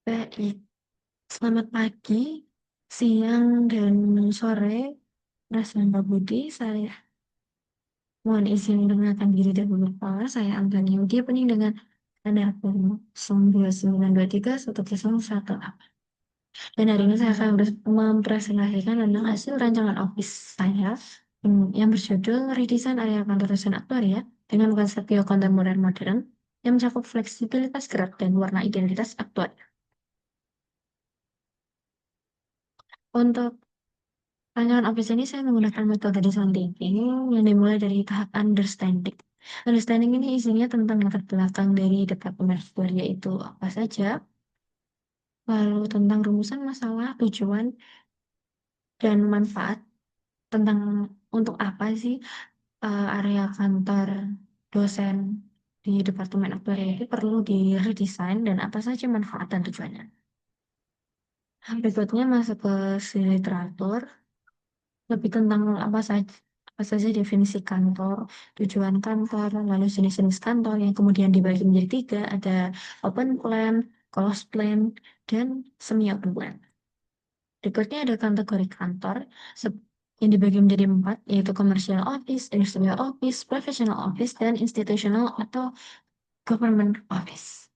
Baik, selamat pagi, siang, dan sore, Mas dan Pak Budi. Saya mohon izin mengenalkan diri dahulu. Saya Antonia Dia pening dengan tanda formal 92923 101. Dan hari ini saya akan mempresentasikan tentang hasil rancangan office saya yang berjudul Redesign Area Kantor Dosen Aktuaria dengan konsep biokontemporer modern yang mencakup fleksibilitas gerak dan warna identitas aktuaria. Untuk rancangan office ini saya menggunakan metode design thinking yang dimulai dari tahap understanding. Understanding ini isinya tentang latar belakang dari departemen aktuaria itu apa saja, lalu tentang rumusan masalah, tujuan, dan manfaat, tentang untuk apa sih area kantor dosen di departemen aktuaria itu perlu diredesain dan apa saja manfaat dan tujuannya. Berikutnya masuk ke si literatur. Lebih tentang apa saja definisi kantor, tujuan kantor, lalu jenis-jenis kantor yang kemudian dibagi menjadi tiga, ada open plan, closed plan, dan semi open plan. Berikutnya ada kategori kantor yang dibagi menjadi empat, yaitu commercial office, industrial office, professional office, dan institutional atau government office.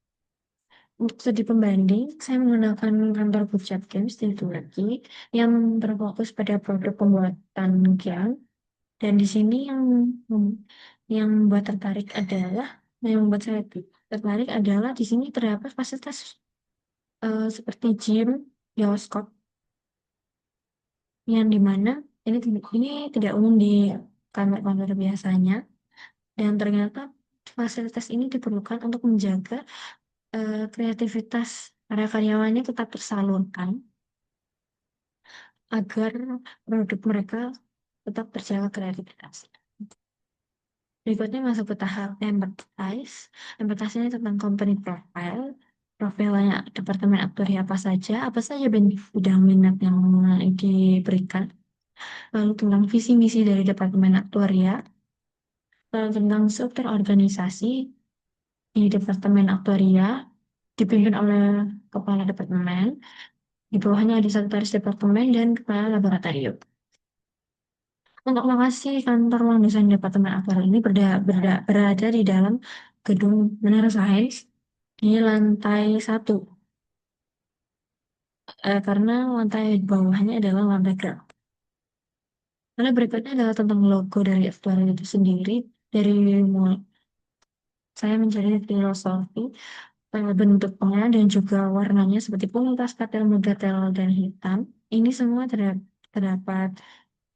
Untuk studi pembanding, saya menggunakan kantor Pucat Games di Turki yang berfokus pada produk pembuatan game. Dan di sini yang membuat tertarik adalah, yang membuat saya tertarik adalah di sini terdapat fasilitas seperti gym, bioskop, yang dimana ini tidak umum di kantor-kantor biasanya. Dan ternyata fasilitas ini diperlukan untuk menjaga kreativitas para karyawannya tetap tersalurkan agar produk mereka tetap terjaga kreativitas. Berikutnya masuk ke tahap empathize. Empathize ini tentang company profile. Profilnya departemen aktuaria apa saja bidang minat yang diberikan. Lalu tentang visi misi dari departemen aktuaria. Lalu tentang struktur organisasi di departemen aktuaria dipimpin oleh kepala departemen. Di bawahnya ada sekretaris departemen dan kepala laboratorium. Untuk lokasi kantor ruang desain Departemen Aktuaria ini berada di dalam gedung Menara Sains di lantai 1, karena lantai bawahnya adalah lantai ground. Lalu berikutnya adalah tentang logo dari Aktuaria itu sendiri. Dari saya mencari filosofi bentuknya dan juga warnanya seperti puntas, patel, mudatel, dan hitam. Ini semua terdapat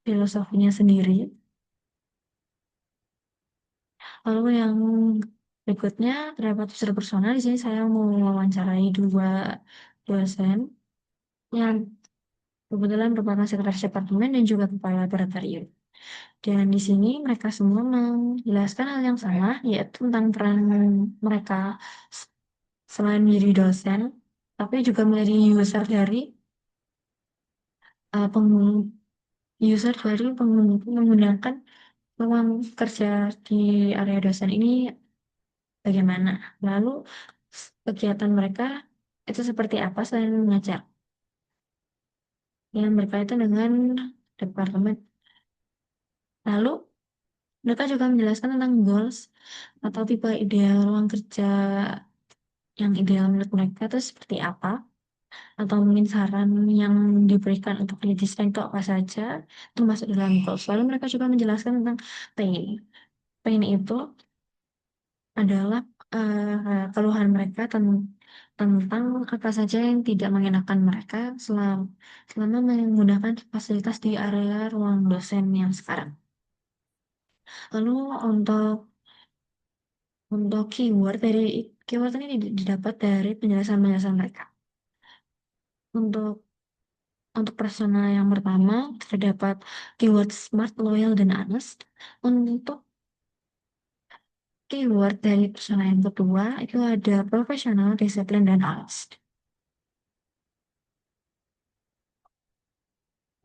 filosofinya sendiri. Lalu yang berikutnya terdapat unsur personal. Di sini saya mau mewawancarai dua dosen yang kebetulan merupakan sekretaris departemen dan juga kepala laboratorium. Dan di sini mereka semua menjelaskan hal yang sama, yaitu tentang peran mereka selain menjadi dosen, tapi juga menjadi uh, peng- menggunakan ruang kerja di area dosen ini bagaimana. Lalu kegiatan mereka itu seperti apa selain mengajar yang berkaitan dengan departemen. Lalu mereka juga menjelaskan tentang goals atau tipe ideal ruang kerja yang ideal menurut mereka itu seperti apa, atau mungkin saran yang diberikan untuk redesign itu apa saja, itu masuk dalam goals. Lalu mereka juga menjelaskan tentang pain. Pain itu adalah keluhan mereka tentang apa saja yang tidak mengenakan mereka selama menggunakan fasilitas di area ruang dosen yang sekarang. Lalu untuk keyword ini didapat dari penjelasan-penjelasan mereka. Untuk personal yang pertama terdapat keyword smart, loyal, dan honest. Untuk keyword dari personal yang kedua itu ada profesional, disiplin, dan honest.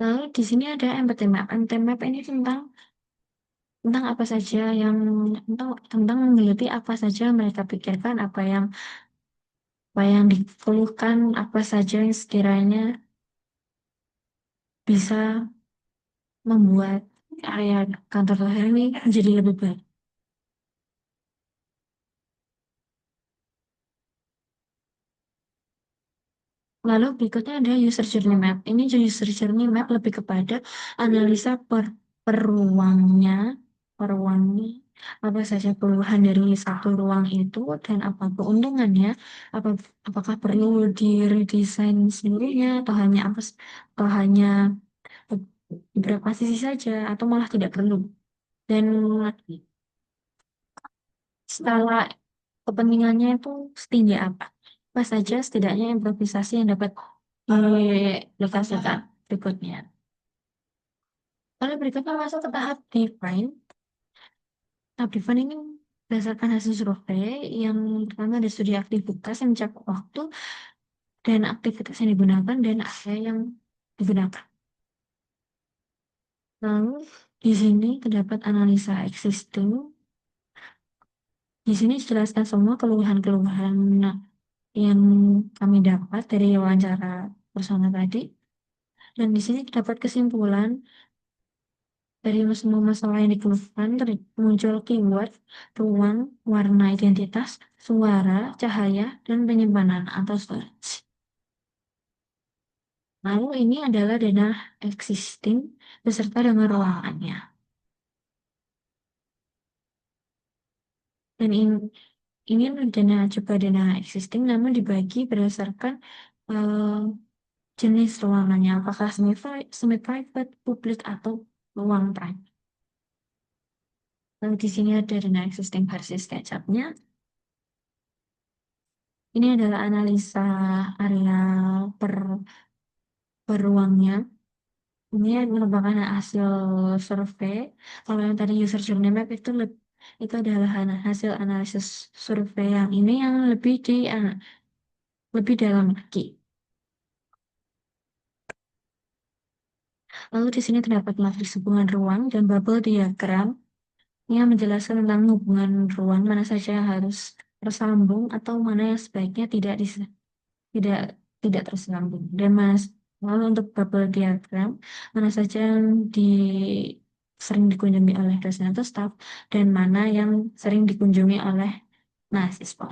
Lalu di sini ada empathy map. Empathy map ini tentang apa saja yang tentang menggeluti apa saja yang mereka pikirkan, apa yang Apa yang dikeluhkan, apa saja yang sekiranya bisa membuat area kantor terakhir ini menjadi lebih baik. Lalu berikutnya ada user journey map. Ini user journey map lebih kepada analisa per ruangnya, per ruangnya, apa saja keluhan dari satu ruang itu dan apa keuntungannya, apa, apakah perlu di redesign seluruhnya atau hanya beberapa sisi saja atau malah tidak perlu. Dan skala kepentingannya itu setinggi apa? Apa saja setidaknya improvisasi yang dapat diaplikasikan berikutnya. Lalu berikutnya masuk ke tahap define. Tahap define ini berdasarkan hasil survei yang pertama ada studi aktivitas yang mencakup waktu dan aktivitas yang digunakan dan area yang digunakan. Lalu di sini terdapat analisa existing. Di sini dijelaskan semua keluhan-keluhan yang kami dapat dari wawancara personal tadi. Dan di sini terdapat kesimpulan dari semua masalah yang dikeluhkan, muncul keyword, ruang, warna identitas, suara, cahaya, dan penyimpanan atau storage. Lalu ini adalah dana existing beserta dengan ruangannya. Dan ini dana juga dana existing namun dibagi berdasarkan eh, jenis ruangannya, apakah semi private, publik atau ruang private. Lalu di sini ada dana existing versi SketchUp-nya. Ini adalah analisa area per, per ruangnya. Ini merupakan hasil survei. Kalau yang tadi user journey map itu adalah hasil analisis survei yang ini yang lebih dalam lagi. Lalu di sini terdapat matriks hubungan ruang dan bubble diagram yang menjelaskan tentang hubungan ruang mana saja yang harus tersambung atau mana yang sebaiknya tidak tidak tersambung. Dan lalu untuk bubble diagram mana saja yang sering dikunjungi oleh dosen atau staf dan mana yang sering dikunjungi oleh mahasiswa.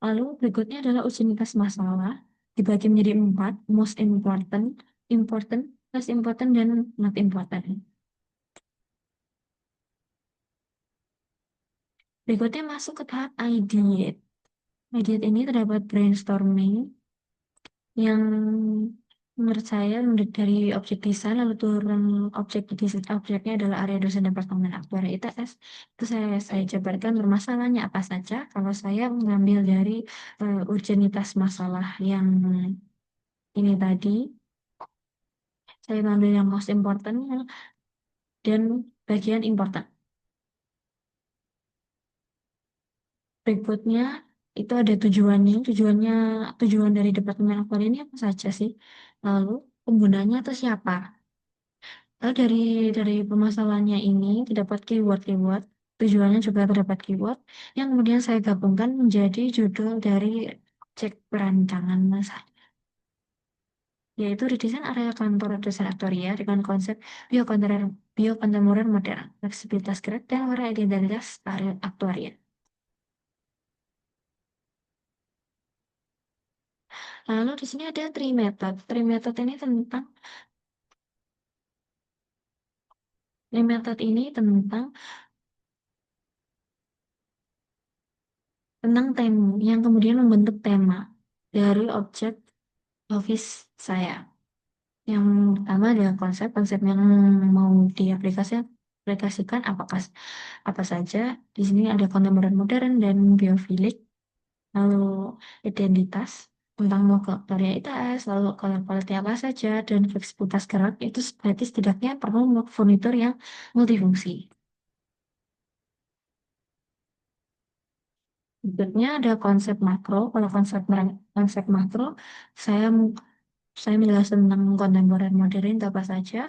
Lalu berikutnya adalah utilitas masalah dibagi menjadi 4, most important, important, less important, dan not important. Berikutnya masuk ke tahap ideate. Ideate ini terdapat brainstorming yang menurut saya dari objek desain lalu turun objek desain objeknya adalah area dosen departemen aktuaria ITS. Itu saya jabarkan permasalahannya apa saja. Kalau saya mengambil dari urgenitas masalah yang ini tadi, saya mengambil yang most important dan bagian important. Berikutnya itu ada tujuan dari departemen aktuaria ini apa saja sih? Lalu penggunanya atau siapa? Dari permasalahannya ini terdapat keyword-keyword, tujuannya juga terdapat keyword, yang kemudian saya gabungkan menjadi judul dari cek perancangan masa, yaitu redesign area kantor dosen aktoria dengan konsep biokontemporer modern, fleksibilitas gerak, dan warna identitas area aktuaria. Lalu di sini ada three method. Three method ini tentang tema yang kemudian membentuk tema dari objek office saya. Yang pertama adalah konsep yang mau aplikasikan apa saja. Di sini ada kontemporer modern dan biofilik, lalu identitas tentang modularitas, lalu color quality apa saja, dan fleksibilitas gerak itu berarti setidaknya perlu furnitur yang multifungsi. Berikutnya ada konsep makro. Kalau konsep makro, saya saya menjelaskan tentang kontemporer modern itu apa saja,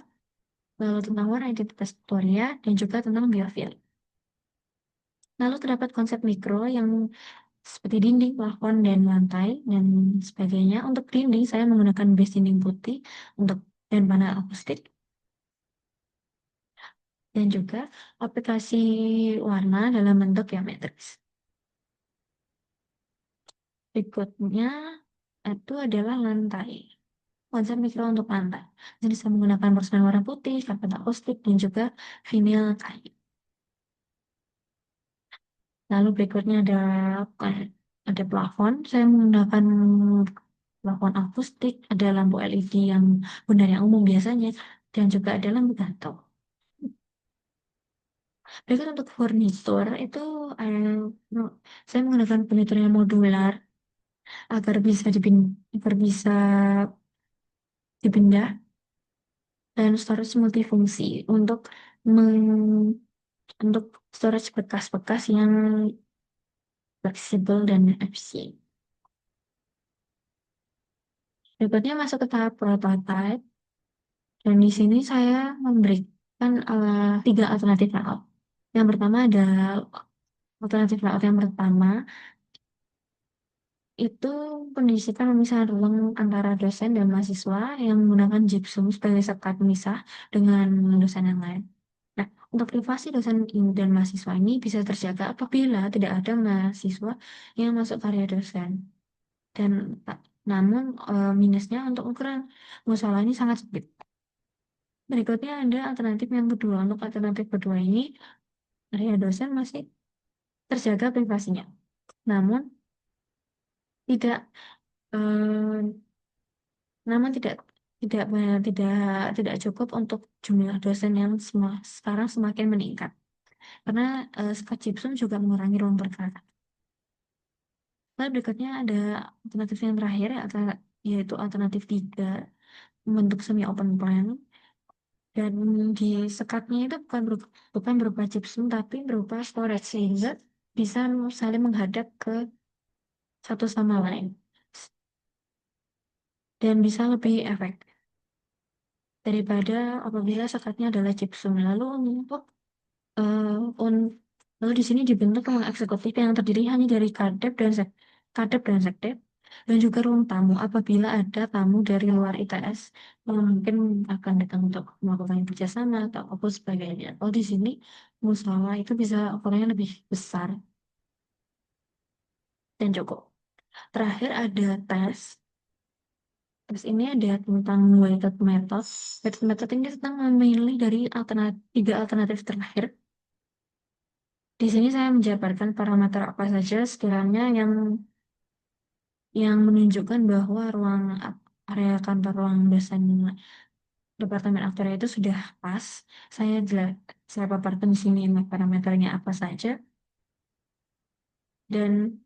lalu tentang warna identitas Victoria, dan juga tentang biofil. Lalu terdapat konsep mikro yang seperti dinding, plafon, dan lantai, dan sebagainya. Untuk dinding, saya menggunakan base dinding putih untuk dan panel akustik, dan juga aplikasi warna dalam bentuk geometris. Berikutnya, itu adalah lantai. Konsep mikro untuk lantai. Jadi saya menggunakan porselen warna putih, karpet akustik, dan juga vinil kayu. Lalu berikutnya ada plafon. Saya menggunakan plafon akustik, ada lampu LED yang benar yang umum biasanya, dan juga ada lampu gantung. Berikut untuk furnitur itu saya menggunakan furnitur yang modular agar bisa dipindah, dan storage multifungsi untuk storage bekas-bekas yang fleksibel dan efisien. Berikutnya masuk ke tahap prototype, dan di sini saya memberikan tiga alternatif layout. Yang pertama ada alternatif layout yang pertama itu kondisikan pemisahan ruang antara dosen dan mahasiswa yang menggunakan gypsum sebagai sekat pemisah dengan dosen yang lain. Nah, untuk privasi dosen dan mahasiswa ini bisa terjaga apabila tidak ada mahasiswa yang masuk area dosen. Dan namun minusnya untuk ukuran musola ini sangat sempit. Berikutnya ada alternatif yang kedua. Untuk alternatif kedua ini, area dosen masih terjaga privasinya. Namun tidak eh, namun tidak tidak tidak cukup untuk jumlah dosen yang sekarang semakin meningkat. Karena sekat gypsum juga mengurangi ruang pergerakan. Lalu berikutnya ada alternatif yang terakhir, yaitu alternatif tiga, membentuk semi open plan. Dan di sekatnya itu bukan berupa gypsum, tapi berupa storage, sehingga bisa saling menghadap ke satu sama lain dan bisa lebih efektif daripada apabila sekatnya adalah gypsum. Eh, un- Lalu di sini dibentuk ruang eksekutif yang terdiri hanya dari kadep dan sekdep, dan juga ruang tamu apabila ada tamu dari luar ITS yang mungkin akan datang untuk melakukan kerjasama atau apa sebagainya. Kalau di sini musola itu bisa ukurannya lebih besar dan cukup. Terakhir ada tes. Tes ini ada tentang weighted method. Weighted method ini tentang memilih dari tiga alternatif terakhir. Di sini saya menjabarkan parameter apa saja sekiranya yang menunjukkan bahwa area kantor ruang dosen Departemen Aktuaria itu sudah pas. Saya paparkan di sini parameternya apa saja, dan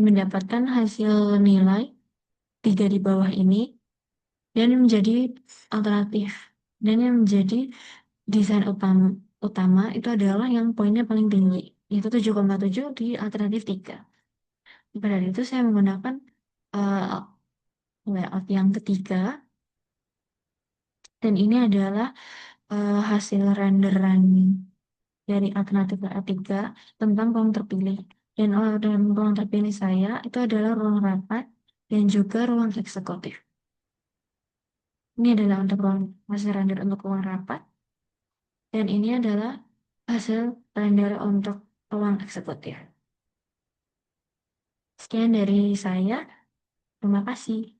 mendapatkan hasil nilai tiga di bawah ini, dan menjadi alternatif, dan yang menjadi desain utama itu adalah yang poinnya paling tinggi, yaitu 7,7 di alternatif 3. Pada itu saya menggunakan eh, layout yang ketiga, dan ini adalah hasil renderan dari alternatif layout 3 tentang ruang terpilih. Dan ruang terpilih saya itu adalah ruang rapat dan juga ruang eksekutif. Ini adalah untuk hasil render untuk ruang rapat, dan ini adalah hasil render untuk ruang eksekutif. Sekian dari saya. Terima kasih.